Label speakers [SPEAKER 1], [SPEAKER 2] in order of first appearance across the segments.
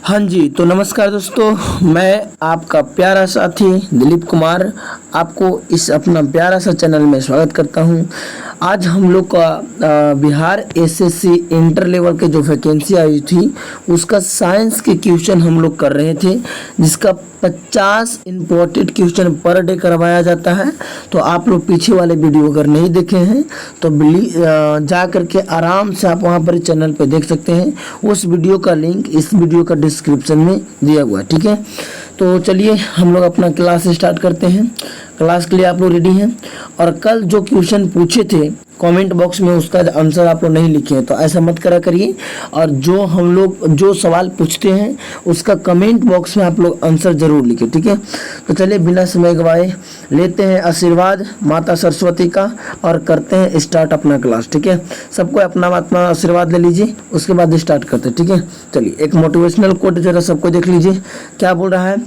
[SPEAKER 1] हाँ जी, तो नमस्कार दोस्तों, मैं आपका प्यारा साथी दिलीप कुमार आपको इस अपना प्यारा सा चैनल में स्वागत करता हूं। आज हम लोग का बिहार एसएससी इंटर लेवल के जो वैकेंसी आई थी उसका साइंस के क्वेश्चन हम लोग कर रहे थे, जिसका 50 इम्पोर्टेंट क्वेश्चन पर डे करवाया जाता है। तो आप लोग पीछे वाले वीडियो अगर नहीं देखे हैं तो जा करके आराम से आप वहां पर चैनल पे देख सकते हैं। उस वीडियो का लिंक इस वीडियो का डिस्क्रिप्शन में दिया हुआ है, ठीक है। तो चलिए हम लोग अपना क्लास स्टार्ट करते हैं। क्लास के लिए आप लोग रेडी हैं? और कल जो क्वेश्चन पूछे थे कमेंट बॉक्स में उसका आंसर आप लोग नहीं लिखे हैं, तो ऐसा मत करा करिए। और जो हम लोग जो सवाल पूछते हैं उसका कमेंट बॉक्स में आप लोग आंसर जरूर लिखें, ठीक है। तो चलिए बिना समय गवाए लेते हैं आशीर्वाद माता सरस्वती का और करते हैं स्टार्ट अपना क्लास, ठीक है। सबको अपना अपना आशीर्वाद ले लीजिए, उसके बाद स्टार्ट करते हैं, ठीक है। चलिए एक मोटिवेशनल कोट जरा सबको देख लीजिए क्या बोल रहा है।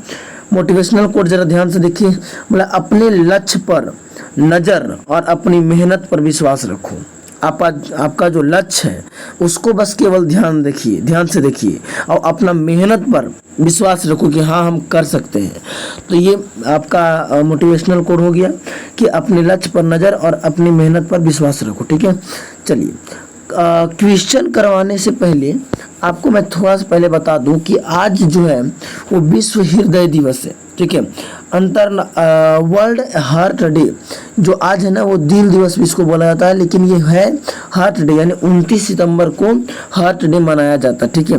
[SPEAKER 1] मोटिवेशनल कोट जरा ध्यान से देखिए। बोला अपने लक्ष्य पर नज़र और अपनी मेहनत पर विश्वास रखो। आपका जो लक्ष्य है उसको बस केवल ध्यान से देखिए और अपना मेहनत पर विश्वास रखो कि हाँ हम कर सकते हैं। तो ये आपका मोटिवेशनल कोड हो गया कि अपने लक्ष्य पर नज़र और अपनी मेहनत पर विश्वास रखो, ठीक है। चलिए क्वेश्चन करवाने से पहले आपको मैं थोड़ा सा पहले बता दूं कि आज जो है वो विश्व हृदय दिवस है, ठीक है। वर्ल्ड हार्ट डे जो आज है ना वो दिल दिवस भी इसको बोला जाता है, लेकिन ये है हार्ट डे, यानी 29 सितंबर को हार्ट डे मनाया जाता है, ठीक है।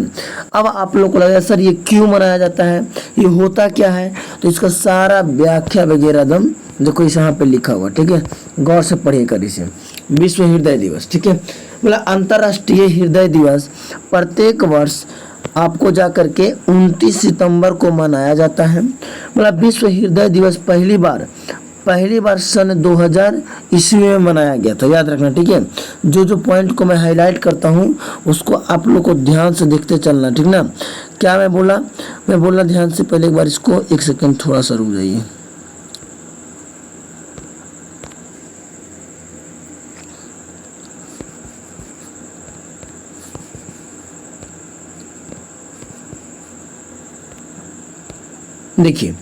[SPEAKER 1] अब आप लोग को लगा सर ये क्यों मनाया जाता है, ये होता क्या है, तो इसका सारा व्याख्या वगैरह दम देखो इस यहाँ पे लिखा हुआ, ठीक है। गौर से पढ़िएगा इसे। विश्व हृदय दिवस, ठीक है। बोला अंतर्राष्ट्रीय हृदय दिवस प्रत्येक वर्ष आपको जा करके 29 सितंबर को मनाया जाता है। बोला विश्व हृदय दिवस पहली बार सन 2000 ईस्वी में मनाया गया था, याद रखना, ठीक है। जो पॉइंट को मैं हाईलाइट करता हूँ उसको आप लोग को ध्यान से देखते चलना, ठीक ना। क्या मैं बोला ध्यान से, पहले एक बार इसको एक सेकंड थोड़ा सा रुक जाइए। देखिए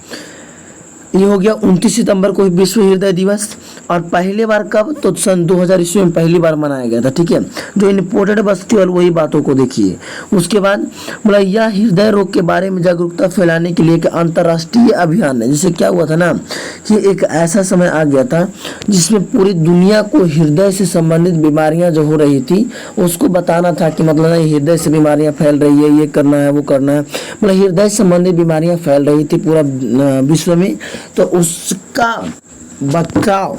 [SPEAKER 1] ये हो गया 29 सितंबर को विश्व हृदय दिवस, और पहली बार कब, तो सन 2000 ईस्वी में पहली बार मनाया गया था, ठीक है। जो इम्पोर्टेंट बस केवल वही बातों को देखिए। उसके बाद बोला यह हृदय रोग के बारे में जागरूकता फैलाने के लिए एक अंतर्राष्ट्रीय अभियान है। जैसे क्या हुआ था ना कि एक ऐसा समय आ गया था जिसमें पूरी दुनिया को हृदय से संबंधित बीमारियां जो हो रही थी उसको बताना था कि मतलब नहीं हृदय से बीमारियां फैल रही है, ये करना है वो करना है। मतलब हृदय संबंधित बीमारियां फैल रही थी पूरा विश्व में, तो उसका बचाव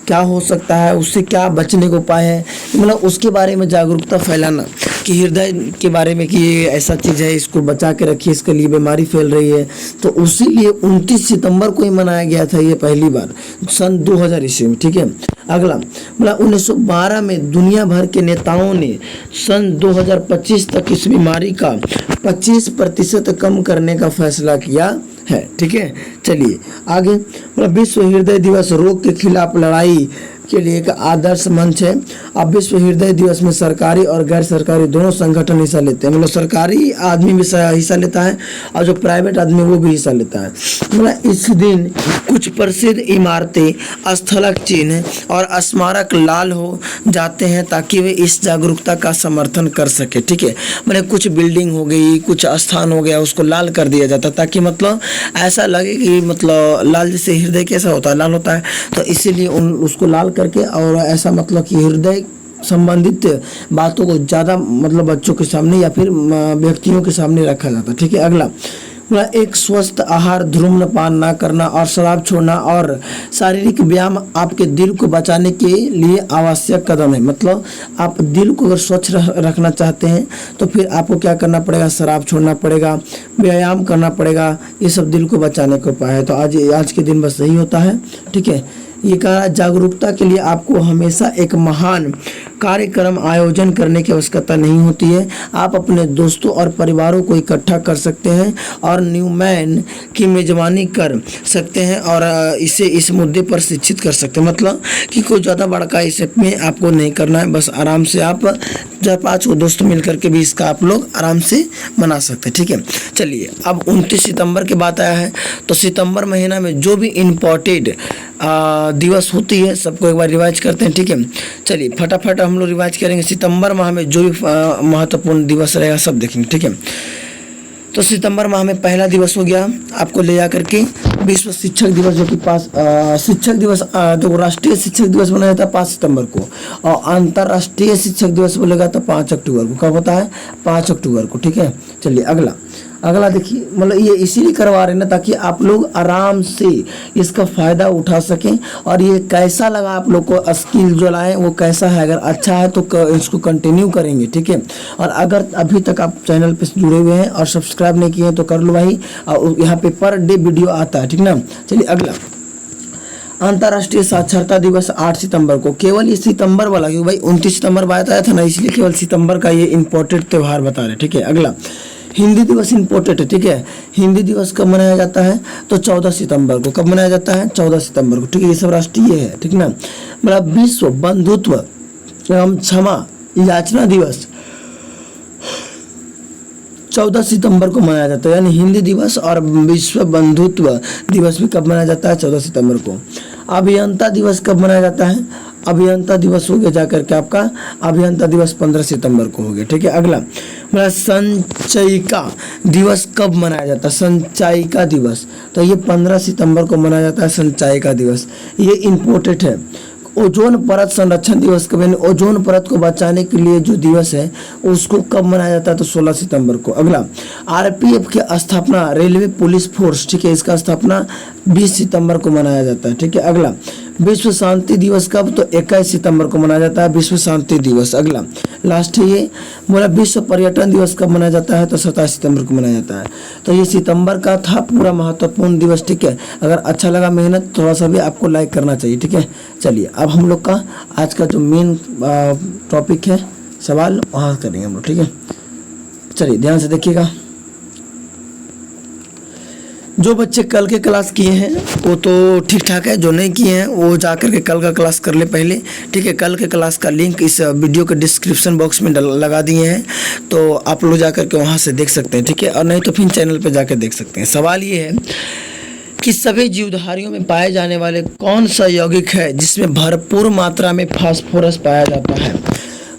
[SPEAKER 1] क्या हो सकता है, उससे क्या बचने को उपाय है, मतलब उसके बारे में जागरूकता फैलाना कि हृदय के बारे में कि ये ऐसा चीज़ है, इसको बचा के रखिए, इसके लिए बीमारी फैल रही है। तो उसी लिए 29 सितंबर को ही मनाया गया था ये पहली बार सन 2000 ईस्वी में, ठीक है। अगला मतलब 1912 में दुनिया भर के नेताओं ने सन 2025 तक इस बीमारी का 25% कम करने का फैसला किया है, ठीक है। चलिए आगे, मतलब विश्व हृदय दिवस रोग के खिलाफ लड़ाई के लिए एक आदर्श मंच है। अब विश्व हृदय दिवस में सरकारी और गैर सरकारी दोनों संगठन हिस्सा लेते हैं। मतलब सरकारी आदमी भी हिस्सा लेता है और जो प्राइवेट आदमी वो भी हिस्सा लेता है। मतलब इस दिन कुछ प्रसिद्ध इमारतें, स्थलक चिन्ह और स्मारक लाल हो जाते हैं ताकि वे इस जागरूकता का समर्थन कर सके, ठीक है। मतलब कुछ बिल्डिंग हो गई, कुछ स्थान हो गया, उसको लाल कर दिया जाता है ताकि मतलब ऐसा लगे कि मतलब लाल जैसे हृदय कैसा होता है, लाल होता है, तो इसीलिए उसको लाल करके, और ऐसा मतलब कि हृदय संबंधित बातों को ज़्यादा मतलब बच्चों के सामने या फिर व्यक्तियों के सामने रखा जाता है, ठीक है। अगला एक स्वस्थ आहार, धूम्रपान ना करना और शराब छोड़ना और शारीरिक व्यायाम आपके दिल को बचाने के लिए आवश्यक कदम है। मतलब आप दिल को अगर स्वच्छ रखना चाहते हैं तो फिर आपको क्या करना पड़ेगा, शराब छोड़ना पड़ेगा, व्यायाम करना पड़ेगा, ये सब दिल को बचाने का उपाय है। तो आज के दिन बस यही होता है, ठीक है। ये कह रहा है जागरूकता के लिए आपको हमेशा एक महान कार्यक्रम आयोजन करने की आवश्यकता नहीं होती है। आप अपने दोस्तों और परिवारों को इकट्ठा कर सकते हैं और न्यूमैन की मेजबानी कर सकते हैं और इसे इस मुद्दे पर शिक्षित कर सकते हैं। मतलब कि कोई ज़्यादा बड़का इसमें आपको नहीं करना है, बस आराम से आप 4-5 दोस्त मिल करके भी इसका आप लोग आराम से मना सकते हैं। ठीक है, चलिए अब 29 सितंबर की बात आया है। तो सितंबर महीना में जो भी इम्पोर्टेड दिवस होती है सबको एक बार रिवाइज करते हैं। ठीक है, चलिए फटाफट हम लोग रिवाइज करेंगे। सितंबर माह में जो भी महत्वपूर्ण दिवस रहेगा सब देखेंगे। ठीक है, तो सितंबर माह में पहला दिवस हो गया आपको ले जा करके विश्व शिक्षक दिवस, जो कि शिक्षक दिवस जो राष्ट्रीय शिक्षक दिवस मनाया जाता है 5 सितंबर को, और अंतर्राष्ट्रीय शिक्षक दिवस बोलेगा तो 5 अक्टूबर को। कब होता है? 5 अक्टूबर को। ठीक है, चलिए अगला देखिए, मतलब ये इसीलिए करवा रहे हैं ना ताकि आप लोग आराम से इसका फ़ायदा उठा सकें। और ये कैसा लगा आप लोग को, स्किल जो लाए वो कैसा है, अगर अच्छा है तो इसको कंटिन्यू करेंगे। ठीक है, और अगर अभी तक आप चैनल पे जुड़े हुए हैं और सब्सक्राइब नहीं किए हैं तो कर लो भाई, और यहाँ पे पर डे वीडियो आता है। ठीक ना, चलिए अगला अंतर्राष्ट्रीय साक्षरता दिवस 8 सितंबर को। केवल ये सितंबर वाला, क्योंकि भाई 29 सितंबर बात आया था ना, इसलिए केवल सितंबर का ये इम्पोर्टेंट त्यौहार बता रहे हैं। ठीक है, अगला हिंदी दिवस इम्पोर्टेंट है। ठीक है, हिंदी दिवस कब मनाया जाता है? तो 14 सितंबर को। कब मनाया जाता है? 14 सितंबर को। ठीक है, ये सब राष्ट्रीय है। ठीक ना, मतलब विश्व बंधुत्व एवं क्षमा याचना दिवस 14 सितंबर को मनाया जाता है। यानी हिंदी दिवस और विश्व बंधुत्व दिवस भी कब मनाया जाता है? 14 सितंबर को। अभियंता दिवस कब मनाया जाता है? अभियंता दिवस हो गया जाकर के आपका, अभियंता दिवस 15 सितंबर को हो गया। ठीक है, अगला मतलब संचयिका दिवस कब मनाया जाता है? संचयिका दिवस तो ये 15 सितंबर को मनाया जाता है। संचयिका दिवस ये इम्पोर्टेंट है। ओजोन परत संरक्षण दिवस कब, यानी ओजोन परत को बचाने के लिए जो दिवस है उसको कब मनाया जाता है? तो 16 सितंबर को। अगला आरपीएफ की स्थापना, रेलवे पुलिस फोर्स, ठीक है, इसका स्थापना 20 सितंबर को मनाया जाता है। ठीक है, अगला विश्व शांति दिवस कब? तो 21 सितंबर को मनाया जाता है विश्व शांति दिवस। अगला लास्ट है ये बोला विश्व पर्यटन दिवस कब मनाया जाता है? तो 27 सितंबर को मनाया जाता है। तो ये सितंबर का था पूरा महत्वपूर्ण दिवस। ठीक है, अगर अच्छा लगा मेहनत थोड़ा सा भी आपको लाइक करना चाहिए। ठीक है, चलिए अब हम लोग का आज का जो मेन टॉपिक है सवाल वहाँ करेंगे हम लोग। ठीक है, चलिए ध्यान से देखिएगा। जो बच्चे कल के क्लास किए हैं वो तो ठीक ठाक है, जो नहीं किए हैं वो जाकर के कल का क्लास कर ले पहले। ठीक है, कल के क्लास का लिंक इस वीडियो के डिस्क्रिप्शन बॉक्स में लगा दिए हैं, तो आप लोग जाकर के वहाँ से देख सकते हैं। ठीक है, और नहीं तो फिर चैनल पे जाकर देख सकते हैं। सवाल ये है कि सभी जीवधारियों में पाए जाने वाले कौन सा यौगिक है जिसमें भरपूर मात्रा में फास्फोरस पाया जाता है?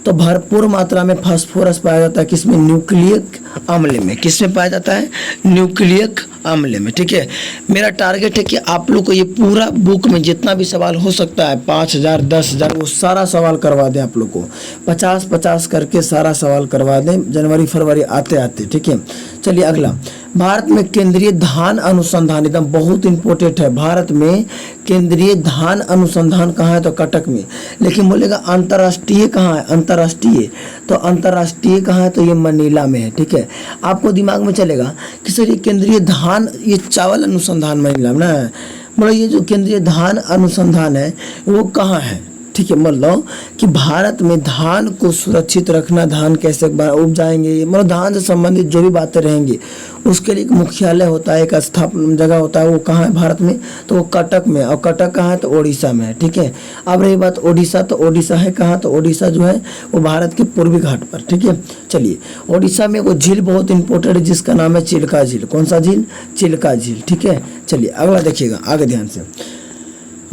[SPEAKER 1] तो भरपूर मात्रा में फास्फोरस पाया जाता है किसमें? न्यूक्लियक अम्ल में। किसमें पाया जाता है? न्यूक्लियक अम्ल में। ठीक है, मेरा टारगेट है कि आप लोग को ये पूरा बुक में जितना भी सवाल हो सकता है 5000 10,000 वो सारा सवाल करवा दें। आप लोग को 50-50 करके सारा सवाल करवा दें जनवरी फरवरी आते आते। ठीक है, चलिए अगला भारत में केंद्रीय धान अनुसंधान, एकदम बहुत इंपॉर्टेंट है। भारत में केंद्रीय धान अनुसंधान कहाँ है? तो कटक में। लेकिन बोलेगा अंतर्राष्ट्रीय कहाँ है? अंतर्राष्ट्रीय तो अंतर्राष्ट्रीय कहाँ है? तो ये मनीला में है। ठीक है, आपको दिमाग में चलेगा कि सर ये केंद्रीय धान, ये चावल अनुसंधान मनीला में ना है, मतलब ये जो केंद्रीय धान अनुसंधान है वो कहाँ है? ठीक है, मतलब कि भारत में धान को सुरक्षित रखना, धान कैसे उपजाएंगे, मतलब धान से संबंधित जो भी बातें रहेंगी उसके लिए एक मुख्यालय होता है, एक स्थापना जगह होता है। वो कहाँ है भारत में? तो वो कटक में। और कटक कहाँ है? तो ओडिशा में है। ठीक है, अब रही बात ओडिशा, तो ओडिशा है कहाँ? तो ओडिशा जो है वो भारत के पूर्वी घाट पर। ठीक है, चलिए ओडिशा में वो झील बहुत इंपॉर्टेंट है जिसका नाम है चिल्का झील। कौन सा झील? चिल्का झील। ठीक है, चलिए अगला देखिएगा आगे ध्यान से।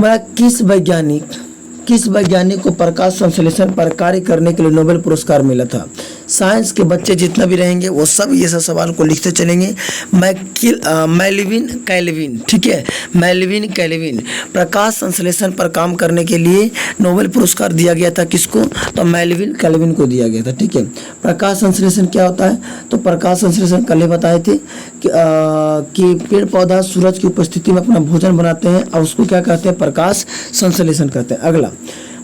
[SPEAKER 1] मतलब किस वैज्ञानिक को प्रकाश संश्लेषण पर कार्य करने के लिए नोबेल पुरस्कार मिला था? साइंस के बच्चे जितना भी रहेंगे वो सब ये सब सवाल को लिखते चलेंगे। मेल्विन कैल्विन, ठीक है, मेल्विन कैल्विन प्रकाश संश्लेषण पर काम करने के लिए नोबेल पुरस्कार दिया गया था। किसको? तो मेल्विन कैल्विन को दिया गया था। ठीक है, प्रकाश संश्लेषण क्या होता है? तो प्रकाश संश्लेषण कल ही बताए थे कि पेड़ पौधा सूरज की उपस्थिति में अपना भोजन बनाते हैं और उसको क्या कहते हैं? प्रकाश संश्लेषण कहते हैं। अगला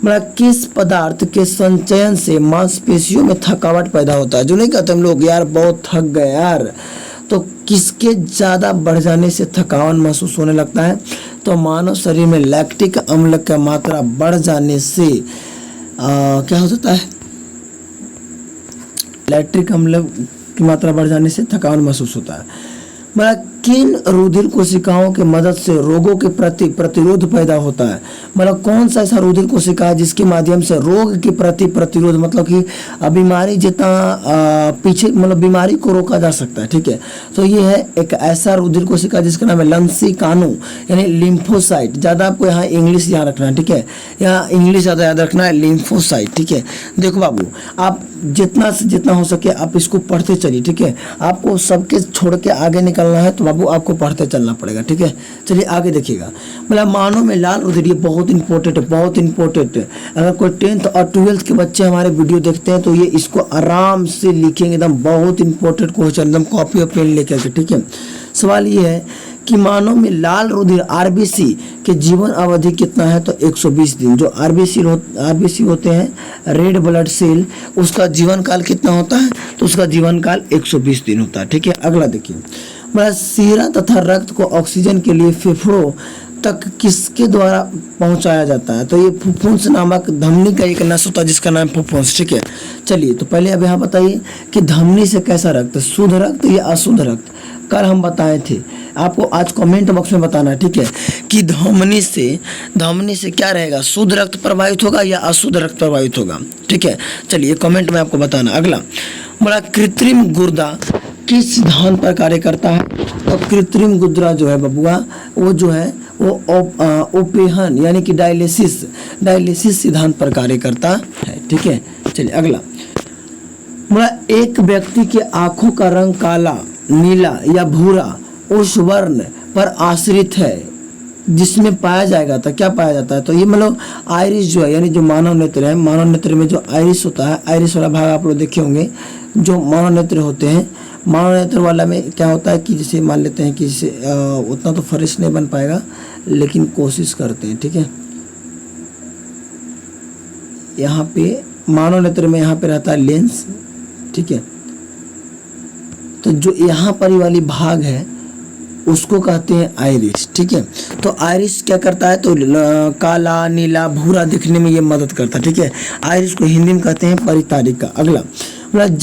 [SPEAKER 1] मतलब किस पदार्थ के संचयन से मांसपेशियों में थकावट पैदा होता है? जो नहीं कहते हम लोग यार बहुत थक गए यार, तो किसके ज़्यादा बढ़ जाने से थकान महसूस होने लगता है? तो मानव शरीर में लैक्टिक अम्ल की मात्रा बढ़ जाने से क्या हो जाता है? लैक्टिक अम्ल की मात्रा बढ़ जाने से थकान महसूस होता है। मतलब किन रुधिर कोशिकाओं की मदद से रोगों के प्रति प्रतिरोध पैदा होता है? मतलब कौन सा ऐसा रुधिर कोशिका है जिसके माध्यम से रोग के प्रति प्रतिरोध, मतलब कि बीमारी जितना पीछे, मतलब बीमारी को रोका जा सकता है। ठीक है, तो ये है एक ऐसा रुधिर कोशिका जिसका नाम है लंसीकानु यानी लिम्फोसाइट। ज़्यादा आपको यहाँ इंग्लिश याद रखना है। ठीक है, यहाँ इंग्लिश ज़्यादा याद रखना है, लिम्फोसाइट। ठीक है, देखो बाबू, आप जितना से जितना हो सके आप इसको पढ़ते चलिए। ठीक है, आपको सबके छोड़ के आगे निकलना है तो बाबू आपको पढ़ते चलना पड़ेगा। ठीक है, चलिए आगे देखिएगा। मतलब मानव में लाल रुधिर, ये बहुत इंपॉर्टेंट है, बहुत इंपॉर्टेंट है। अगर कोई 10th और 12th के बच्चे हमारे वीडियो देखते हैं तो ये इसको आराम से लिखेंगे, एकदम बहुत इंपॉर्टेंट क्वेश्चन, एकदम कॉपी और पेन लेकर के। ठीक है, सवाल ये है कि मानव में लाल रुधिर आरबीसी के जीवन अवधि कितना है? तो 120 दिन। जो आरबीसी होते हैं, रेड ब्लड सेल, उसका जीवन काल कितना होता है? तो उसका जीवन काल 120 दिन होता है। ठीक है, अगला देखिए। मतलब सीरा तथा रक्त को ऑक्सीजन के लिए फेफड़ों तक किसके द्वारा पहुंचाया जाता है? तो ये फुफ्फुस नामक धमनी का एक नस होता है जिसका नाम फुफ्फुस। ठीक है, चलिए तो पहले अब यहाँ बताइए कि धमनी से कैसा रक्त, शुद्ध रक्त या अशुद्ध रक्त? कल हम बताए थे, आपको आज कमेंट बॉक्स में बताना है। ठीक है, कि धमनी से क्या रहेगा, शुद्ध रक्त प्रवाहित होगा या अशुद्ध रक्त प्रवाहित होगा? ठीक है, चलिए कमेंट में आपको बताना। अगला, बड़ा कृत्रिम गुर्दा किस सिद्धांत पर कार्य करता है? तो कृत्रिम गुर्दा जो है बबुआ, वो जो है वो ओपेहन यानी कि डायलिसिस सिद्धांत पर कार्य करता है। ठीक है, चलिए अगला। मतलब एक व्यक्ति के आंखों का रंग काला, नीला या भूरा उस वर्ण पर आश्रित है जिसमें पाया जाएगा। तो क्या पाया जाता है? तो ये मतलब आइरिस जो है, यानी जो मानव नेत्र है, मानव नेत्र में जो आइरिस होता है, आइरिस वाला भाग आप लोग देखे होंगे, जो मानव नेत्र होते हैं, मानव नेत्र वाला में क्या होता है कि जैसे मान लेते हैं कि जैसे उतना तो फरिश नहीं बन पाएगा लेकिन कोशिश करते हैं। ठीक है, यहाँ पे मानव नेत्र में यहाँ पे रहता है लेंस। ठीक है, तो जो यहाँ पर वाली भाग है उसको कहते हैं आइरिस। ठीक है, तो आइरिस क्या करता है? तो काला, नीला, भूरा दिखने में ये मदद करता है। ठीक है, आइरिस को हिंदी में कहते हैं परितारिका। अगला, मतलब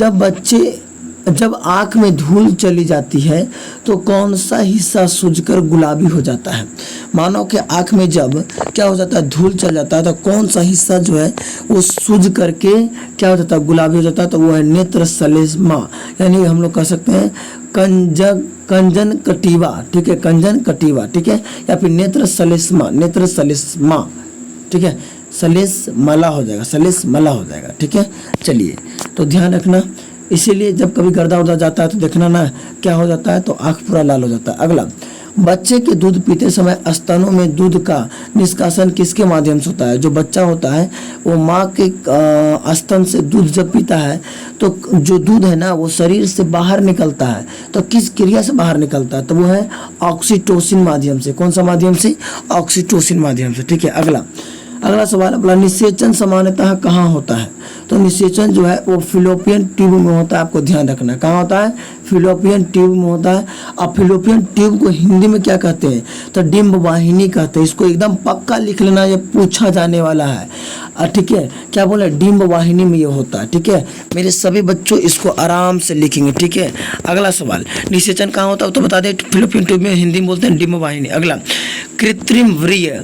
[SPEAKER 1] जब आँख में धूल चली जाती है तो कौन सा हिस्सा सूजकर गुलाबी हो जाता है? मानव के आँख में जब क्या हो जाता है, धूल चल जाता है, तो कौन सा हिस्सा जो है वो सूज करके क्या हो जाता है, गुलाबी हो जाता है? तो वो है नेत्र सलेस्मा, यानी हम लोग कह सकते हैं कंजन कटिवा। ठीक है, कंजन कटिवा। ठीक है, या फिर नेत्र सलेस्मा। ठीक है, सलेस्मला हो जाएगा। ठीक है, चलिए तो ध्यान रखना। इसीलिए जब कभी गर्दा उर्दा जाता है तो देखना ना क्या हो जाता है, तो आँख पूरा लाल हो जाता है। अगला, बच्चे के दूध पीते समय स्तनों में दूध का निष्कासन किसके माध्यम से होता है? जो बच्चा होता है वो माँ के स्तन से दूध जब पीता है तो जो दूध है ना वो शरीर से बाहर निकलता है। तो किस क्रिया से बाहर निकलता है? तो वो है ऑक्सीटोसिन माध्यम से। कौन सा माध्यम से? ऑक्सीटोसिन माध्यम से। ठीक है, अगला सवाल अपना, निषेचन सामान्यतः कहाँ होता है? तो निषेचन जो है वो फिलोपियन ट्यूब में होता है। आपको ध्यान रखना, कहाँ होता है? फिलोपियन ट्यूब में होता है। अब फिलोपियन ट्यूब को हिंदी में क्या कहते हैं? तो डिम्ब वाहिनी कहते हैं। इसको एकदम पक्का लिख लेना, ये पूछा जाने वाला है। ठीक है, क्या बोले? डिम्ब वाहिनी में ये होता है। ठीक है, मेरे सभी बच्चों इसको आराम से लिखेंगे। ठीक है, अगला सवाल, निषेचन कहाँ होता है तो बता दें, फिलोपियन ट्यूब में, हिंदी में बोलते हैं डिम्ब वाहिनी। अगला, कृत्रिम वीर्य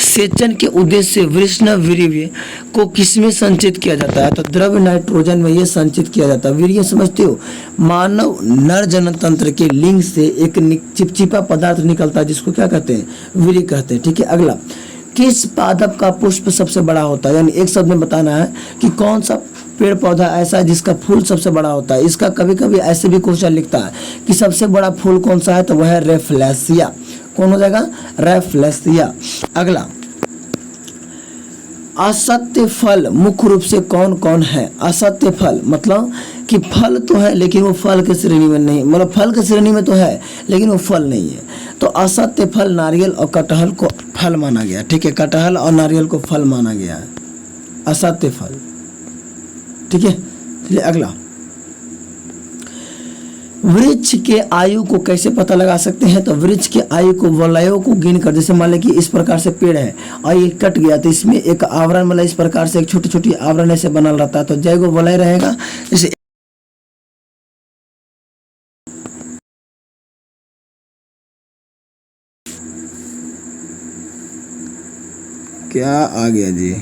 [SPEAKER 1] सेचन के उद्देश्य से वृषणवीर्य को किसमें संचित किया जाता है? तो द्रव्य नाइट्रोजन में ये संचित किया जाता है। वीर्य समझते हो? मानव नर जनतंत्र के लिंग से एक चिपचिपा पदार्थ निकलता है जिसको क्या कहते हैं? वीर्य कहते हैं। ठीक है, अगला, किस पादप का पुष्प सबसे बड़ा होता है? यानी एक शब्द में बताना है कि कौन सा पेड़ पौधा ऐसा है जिसका फूल सबसे बड़ा होता है। इसका कभी कभी ऐसे भी क्वेश्चन लिखता है कि सबसे बड़ा फूल कौन सा है? तो वह है रेफलेसिया। कौन हो जाएगा? रेफलेसिया। अगला, असत्य फल मुख्य रूप से कौन कौन है? असत्य फल मतलब कि फल तो है लेकिन वो फल के श्रेणी में नहीं, मतलब फल के श्रेणी में तो है लेकिन वो फल नहीं है। तो असत्य फल नारियल और कटहल को फल माना गया। ठीक है, कटहल और नारियल को फल माना गया है, असत्य फल। ठीक है, चलिए अगला, वृक्ष के आयु को कैसे पता लगा सकते हैं? तो वृक्ष के आयु को वलयों को गिन कर, जैसे मान लें कि इस प्रकार से पेड़ है और ये कट गया तो इसमें एक आवरण, मतलब इस प्रकार से एक छोटी छोटी आवरण ऐसे बनल रहता है, तो जैगो वलय रहेगा। जैसे क्या आ गया जी?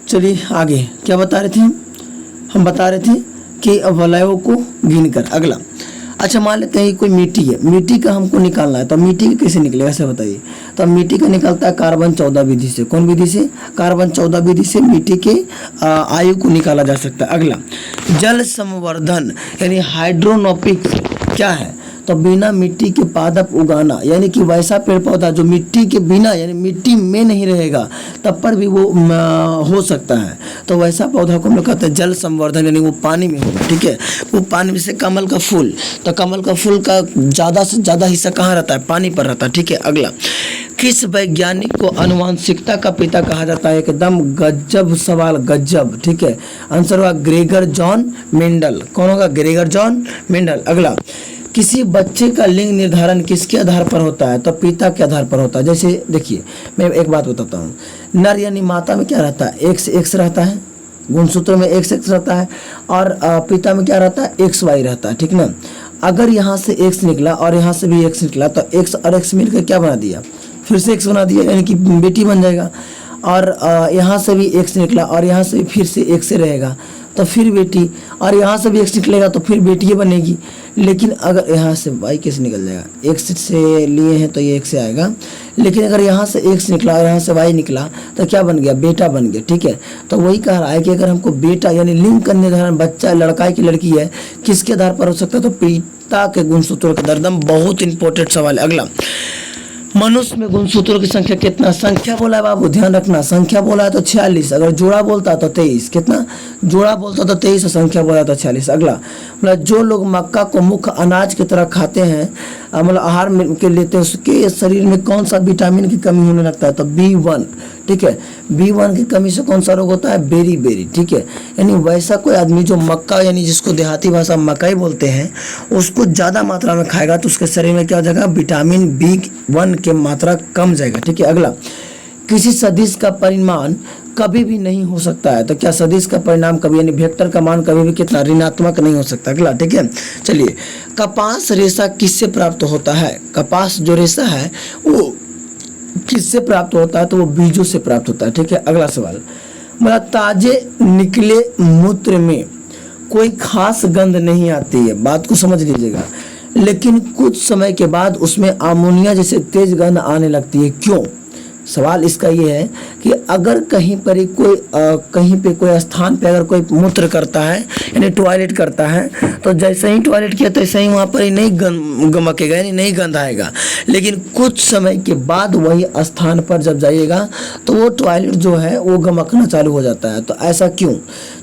[SPEAKER 1] चलिए आगे क्या बता रहे थे हम बता रहे थे कि वलयों को गिनकर। अगला, अच्छा मान लेते हैं कोई मिट्टी है, मिट्टी का हमको निकालना है, तो मिट्टी का कैसे निकलेगा ऐसे बताइए? तो मिट्टी का निकलता है कार्बन 14 विधि से। कौन विधि से? कार्बन 14 विधि से मिट्टी के आयु को निकाला जा सकता है। अगला, जल संवर्धन यानी हाइड्रोनोपिक्स क्या है? तो बिना मिट्टी के पादप उगाना, यानी कि वैसा पेड़ पौधा जो मिट्टी के बिना यानी मिट्टी में नहीं रहेगा तब पर भी वो हो सकता है, तो वैसा पौधा को हम लोग कहते हैं जल संवर्धन, यानी वो पानी में होगा। ठीक है, वो पानी में से कमल का फूल, तो कमल का फूल का ज़्यादा से ज़्यादा हिस्सा कहाँ रहता है? पानी पर रहता है। ठीक है, अगला, किस वैज्ञानिक को आनुवंशिकता का पिता कहा जाता है? एकदम गजब सवाल, गजब। ठीक है, आंसर होगा ग्रेगर जॉन मेंडल। कौन होगा? Gregor John Mendel. अगला, किसी बच्चे का लिंग निर्धारण किसके आधार पर होता है? तो पिता के आधार पर होता है। जैसे देखिए मैं एक बात बताता हूँ, नर यानी माता में क्या रहता है? एक्स रहता है, गुणसूत्र में एक्स रहता है, और पिता में क्या रहता है? XY रहता है। ठीक ना, अगर यहाँ से X निकला और यहाँ से भी X निकला तो X और X मिलकर क्या बना दिया? फिर से X बना दिया, यानी कि बेटी बन जाएगा। और यहाँ से भी X निकला और यहाँ से फिर से X से रहेगा तो फिर बेटी, और यहाँ से भी X निकलेगा तो फिर बेटी बनेगी। लेकिन अगर यहाँ से Y कैसे निकल जाएगा? X से लिए हैं तो ये X से आएगा, लेकिन अगर यहाँ से X निकला और यहाँ से Y निकला तो क्या बन गया? बेटा बन गया। ठीक है, तो वही कह रहा है कि अगर हमको बेटा यानी लिंग का निर्धारण बच्चा लड़का है कि लड़की है किसके आधार पर हो सकता है? तो पिता के गुणसूत्रों के आधार। बहुत इंपॉर्टेंट सवाल है। अगला, मनुष्य में गुणसूत्रों की संख्या कितना? संख्या बोला है बाबू, ध्यान रखना, संख्या बोला है तो 46, अगर जोड़ा बोलता तो 23। कितना? जोड़ा बोलता तो 23 और संख्या बोला तो 46। अगला, मतलब जो लोग मक्का को मुख्य अनाज की तरह खाते हैं, मतलब आहार के लेते हैं, उसके शरीर में कौन सा विटामिन की कमी होने लगता है? तो B1। ठीक है, B1 की कमी से कौन सा रोग होता है? बेरी। ठीक है, यानी वैसा कोई आदमी जो मक्का यानी जिसको देहाती भाषा मकई बोलते हैं उसको ज़्यादा मात्रा में खाएगा तो उसके शरीर में क्या हो जाएगा? विटामिन B1 की मात्रा कम जाएगा। ठीक है, अगला, किसी सदिश का परिमाण कभी भी नहीं हो सकता है, तो क्या सदिश का परिणाम कभी यानी वेक्टर का मान कभी भी कितना? ऋणात्मक नहीं हो सकता। अगला, ठीक है, चलिए, कपास रेशा किससे प्राप्त होता है? कपास जो रेशा है वो किससे प्राप्त होता है? तो वो बीजों से प्राप्त होता है। ठीक है, अगला सवाल, मतलब ताजे निकले मूत्र में कोई खास गंध नहीं आती है, बात को समझ लीजिएगा, लेकिन कुछ समय के बाद उसमें अमोनिया जैसे तेज गंध आने लगती है। क्यों? सवाल इसका ये है कि अगर कहीं पर ही कोई कहीं पे कोई स्थान पे अगर कोई मूत्र करता है यानी टॉयलेट करता है तो जैसे ही टॉयलेट किया तैसे ही वहाँ पर ही नहीं गमकेगा यानी नहीं गंध आएगा, लेकिन कुछ समय के बाद वही स्थान पर जब जाइएगा तो वो टॉयलेट जो है वो गमकना चालू हो जाता है। तो ऐसा क्यों?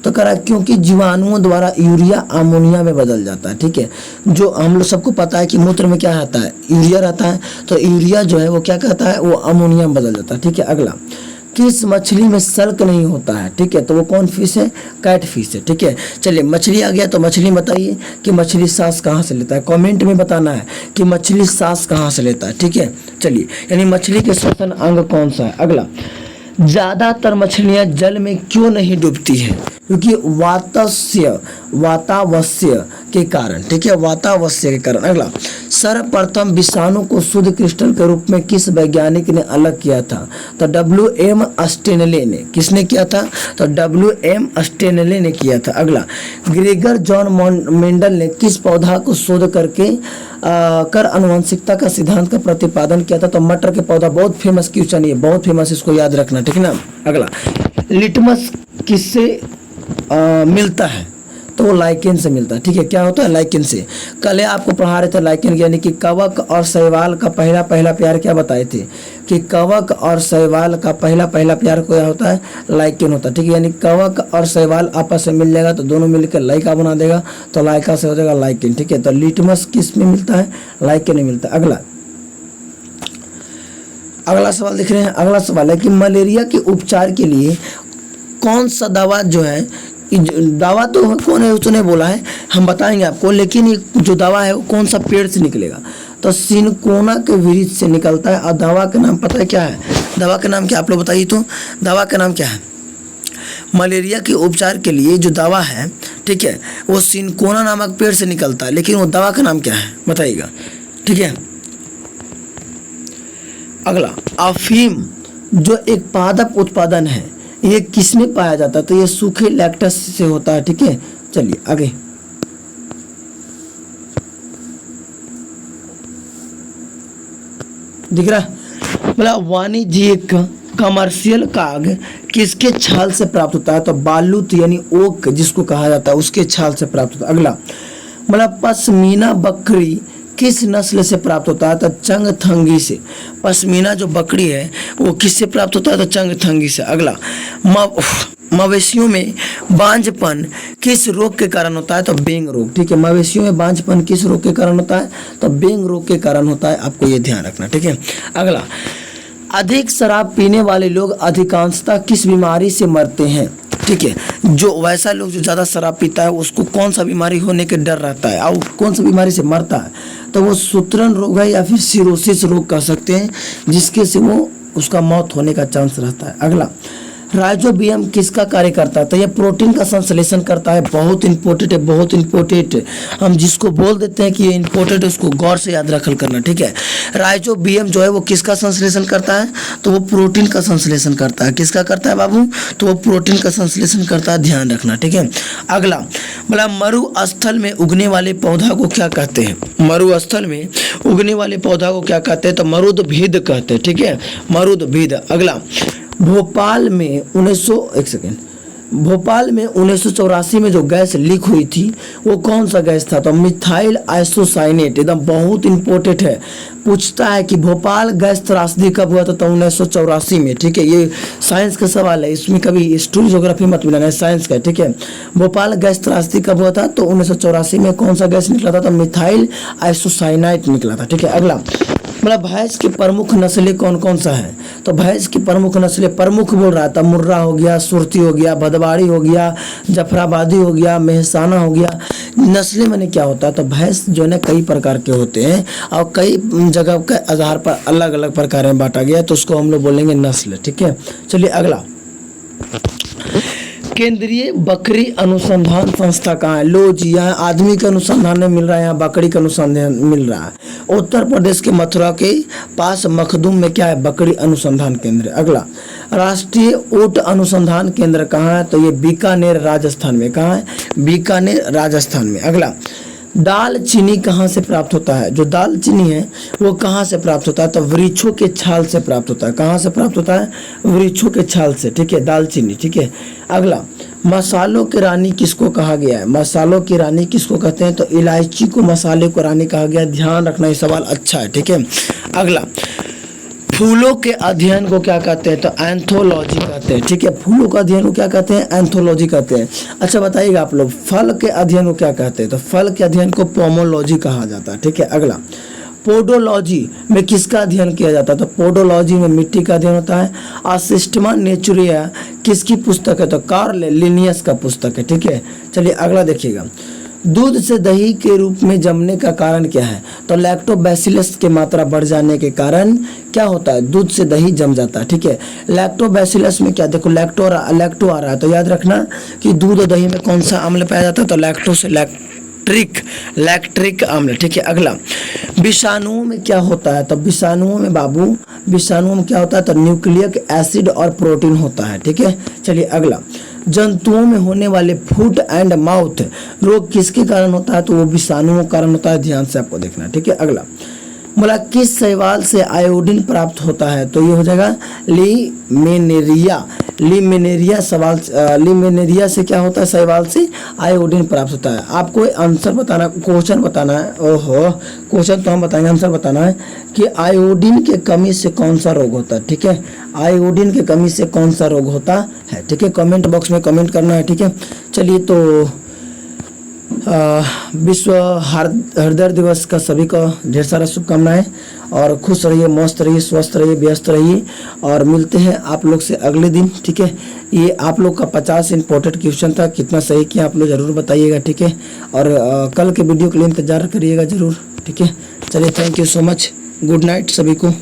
[SPEAKER 1] तो करा क्योंकि जीवाणुओं द्वारा यूरिया अमोनिया में बदल जाता है। ठीक है, जो हम लोग सबको पता है कि मूत्र में क्या रहता है? यूरिया रहता है, तो यूरिया जो है वो क्या कहता है? वो अमोनिया में बदल जाता है। ठीक है, अगला, किस मछली में सल्क नहीं होता है? ठीक है, तो वो कौन फिश है? कैट फिश है। ठीक है, चलिए मछली आ गया, तो मछली बताइए कि मछली सांस कहाँ से लेता है? कमेंट में बताना है कि मछली सांस कहाँ से लेता है। ठीक है, चलिए, यानी मछली के श्वसन अंग कौन सा है? अगला, ज़्यादातर मछलियाँ जल में क्यों नहीं डूबती हैं? क्योंकि वातावस्य के कारण। ठीक है, वातावस्य के कारण। अगला, सर्वप्रथम विषाणु को शुद्ध क्रिस्टल के रूप में किस वैज्ञानिक ने अलग किया था? तो W.M. स्टेनले ने। किसने किया था? तो W.M. स्टेनले ने किया था। अगला, ग्रेगर जॉन मेंडल ने किस पौधा को शोध करके कर आनुवंशिकता का सिद्धांत का प्रतिपादन किया था? तो मटर के पौधा। बहुत फेमस क्वेश्चन है, बहुत फेमस, इसको याद रखना। ठीक है ना। अगला, लिटमस किससे मिलता है? तो वो लाइकेन से मिलता है। ठीक है, क्या होता है? लाइकेन से। कल आपको पढ़ा रहे थे लाइकेन यानी कि कवक और शैवाल का पहला प्यार क्या बताए थे कि कवक और शैवाल का पहला प्यार क्या होता है? लाइकेन होता है। ठीक है, यानी कवक और शैवाल आपस में मिल जाएगा तो दोनों मिलकर लाइका बना देगा, तो लाइका से हो जाएगा लाइकेन। ठीक है, तो लिटमस किस में मिलता है? लाइकेन में मिलता है। अगला, अगला सवाल देख रहे हैं। अगला सवाल है कि मलेरिया के उपचार के लिए कौन सा दवा जो है, दवा तो कौन है उसने बोला है, हम बताएंगे आपको, लेकिन ये जो दवा है वो कौन सा पेड़ से निकलेगा, तो सिनकोना के वृक्ष से निकलता है। और दवा का नाम पता है क्या है, दवा का नाम क्या आप लोग बताइए तो, दवा का नाम क्या है? मलेरिया के उपचार के लिए जो दवा है, ठीक है, वो सिनकोना नामक पेड़ से निकलता है, लेकिन वो दवा का नाम क्या है बताइएगा, ठीक है। अगला, अफीम जो एक पादप उत्पादन है, ये किसमें पाया जाता है, तो ये सूखे लैक्टस से होता है, ठीक है। चलिए आगे, दिख रहा है, मतलब वाणिज्यिक कमर्शियल काग किसके छाल से प्राप्त होता है, तो बालूत यानी ओक जिसको कहा जाता है उसके छाल से प्राप्त होता है। अगला, मतलब पश्मीना बकरी किस नस्ल से प्राप्त होता है, तो चंगथंगी से। पश्मीना जो बकरी है वो किससे प्राप्त होता है, तो चंगथंगी से। अगला, मवेशियों में बांझपन किस रोग के कारण होता है, तो बेंग रोग, ठीक है। मवेशियों में बांझपन किस रोग के कारण होता है, तो बेंग रोग के कारण होता है, आपको ये ध्यान रखना, ठीक है। अगला, अधिक शराब पीने वाले लोग अधिकांशतः किस बीमारी से मरते हैं, ठीक है। जो वैसा लोग जो ज़्यादा शराब पीता है उसको कौन सा बीमारी होने के डर रहता है और कौन सा बीमारी से मरता है, तो वो सूत्रण रोग है या फिर सिरोसिस रोग कह सकते हैं, जिसके से वो उसका मौत होने का चांस रहता है। अगला, राइजोबियम किसका कार्य करता है, तो यह प्रोटीन का संश्लेषण करता है। बहुत इंपॉर्टेंट है, बहुत इंपॉर्टेंट। हम जिसको बोल देते हैं कि ये इंपॉर्टेंट है उसको गौर से याद रखल करना, ठीक है। राइजोबियम जो है वो किसका संश्लेषण करता है, तो वो प्रोटीन का संश्लेषण करता है। किसका करता है बाबू, तो वो प्रोटीन का संश्लेषण करता है, ध्यान रखना, ठीक है। अगला, बोला मरुस्थल में उगने वाले पौधा को क्या कहते हैं, मरुस्थल में उगने वाले पौधा को क्या कहते हैं, तो मरुदभिद कहते हैं, ठीक है, मरुदभिद। अगला, भोपाल में 1984 में जो गैस लीक हुई थी वो कौन सा गैस था, तो मिथाइल आइसोसाइनेट। एकदम बहुत इंपॉर्टेंट है, पूछता है कि भोपाल गैस त्रासदी कब हुआ था, तो 1984 में, ठीक है। ये साइंस का सवाल है, इसमें कभी हिस्ट्री ज्योग्राफी मत मिलाना है, साइंस का, ठीक है। भोपाल गैस त्रासदी कब हुआ था, तो 1984 में। कौन सा गैस निकला था, तो मिथाइल आइसोसाइनाइट निकला था, ठीक है। अगला, मतलब भैंस की प्रमुख नस्लें कौन कौन सा है, तो भैंस की प्रमुख नस्लें, प्रमुख बोल रहा था, मुर्रा हो गया, सुरती हो गया, भदवाड़ी हो गया, जफराबादी हो गया, मेहसाना हो गया। नस्लें मैंने क्या होता है, तो भैंस जो है ना कई प्रकार के होते हैं और कई जगह के आधार पर अलग अलग प्रकार में बांटा गया, तो उसको हम लोग बोलेंगे नस्ल, ठीक है। चलिए अगला, केंद्रीय बकरी अनुसंधान संस्था कहाँ है, लो जी, यहाँ आदमी के अनुसंधान में मिल रहा है, यहाँ बकरी का अनुसंधान मिल रहा है। उत्तर प्रदेश के मथुरा के पास मखदूम में क्या है, बकरी अनुसंधान केंद्र। अगला, राष्ट्रीय ऊंट अनुसंधान केंद्र कहाँ है, तो ये बीकानेर राजस्थान में। कहाँ है, बीकानेर राजस्थान में। अगला, दालचीनी कहाँ से प्राप्त होता है, जो दालचीनी है वो कहाँ से प्राप्त होता है, तो वृक्षों के छाल से प्राप्त होता है। कहाँ से प्राप्त होता है, वृक्षों के छाल से, ठीक है, दालचीनी, ठीक है। अगला, मसालों की रानी किसको कहा गया है, मसालों की रानी किसको कहते हैं, तो इलायची को मसाले को रानी कहा गया है, ध्यान रखना, ये सवाल अच्छा है, ठीक है। अगला, फूलों के अध्ययन को क्या कहते हैं, तो एंथोलॉजी कहते हैं, ठीक है। फूलों का अध्ययन को क्या कहते हैं, एंथोलॉजी कहते हैं। अच्छा बताइएगा आप लोग, फल के अध्ययन को क्या कहते हैं, तो फल के अध्ययन को पोमोलॉजी कहा जाता है, ठीक है। अगला, पोडोलॉजी में किसका अध्ययन किया जाता है, तो पोडोलॉजी में मिट्टी का अध्ययन होता है। सिस्टमा नेचुरिया किसकी पुस्तक है, तो कार्ल लिनियस का पुस्तक है, ठीक है। चलिए अगला देखिएगा, दूध से दही के रूप में जमने का कारण क्या है, तो लैक्टोबैसिलस की मात्रा बढ़ जाने के कारण क्या होता है, दूध से दही जम जाता है, ठीक है। लैक्टोबैसिलस में क्या, देखो लैक्टो आ रहा है, तो याद रखना कि दूध और दही में कौन सा अम्ल पाया जाता है, तो लैक्टो से लैक्ट्रिक अम्ल, ठीक है। अगला, विषाणुओं में क्या होता है, तो विषाणुओं में बाबू, विषाणुओं में क्या होता है, तो न्यूक्लिक एसिड और प्रोटीन होता है, ठीक है। चलिए अगला, जंतुओं में होने वाले फुट एंड माउथ रोग किसके कारण होता है, तो वो विषाणुओं के कारण होता है, ध्यान से आपको देखना, ठीक है। अगला, बोला किस शैवाल से आयोडीन प्राप्त होता है, तो ये हो जाएगा लीमेनेरिया से क्या होता है, शैवाल से आयोडीन प्राप्त होता है। आपको आंसर बताना, क्वेश्चन बताना है, ओहो क्वेश्चन तो हम बताएंगे, आंसर बताना है कि आयोडीन के कमी से कौन सा रोग होता है, ठीक है। आयोडीन के कमी से कौन सा रोग होता है, ठीक है। कमेंट बॉक्स में कमेंट करना है, ठीक है। चलिए तो विश्व हृदय दिवस का सभी को ढेर सारा शुभकामनाएं और खुश रहिए, मस्त रहिए, स्वस्थ रहिए, व्यस्त रहिए और मिलते हैं आप लोग से अगले दिन। ठीक है, ये आप लोग का 50 इंपॉर्टेंट क्वेश्चन था, कितना सही किया आप लोग ज़रूर बताइएगा। ठीक है, और कल के वीडियो के लिए इंतज़ार करिएगा ज़रूर। ठीक है, चलिए, thank you so much, good night सभी को।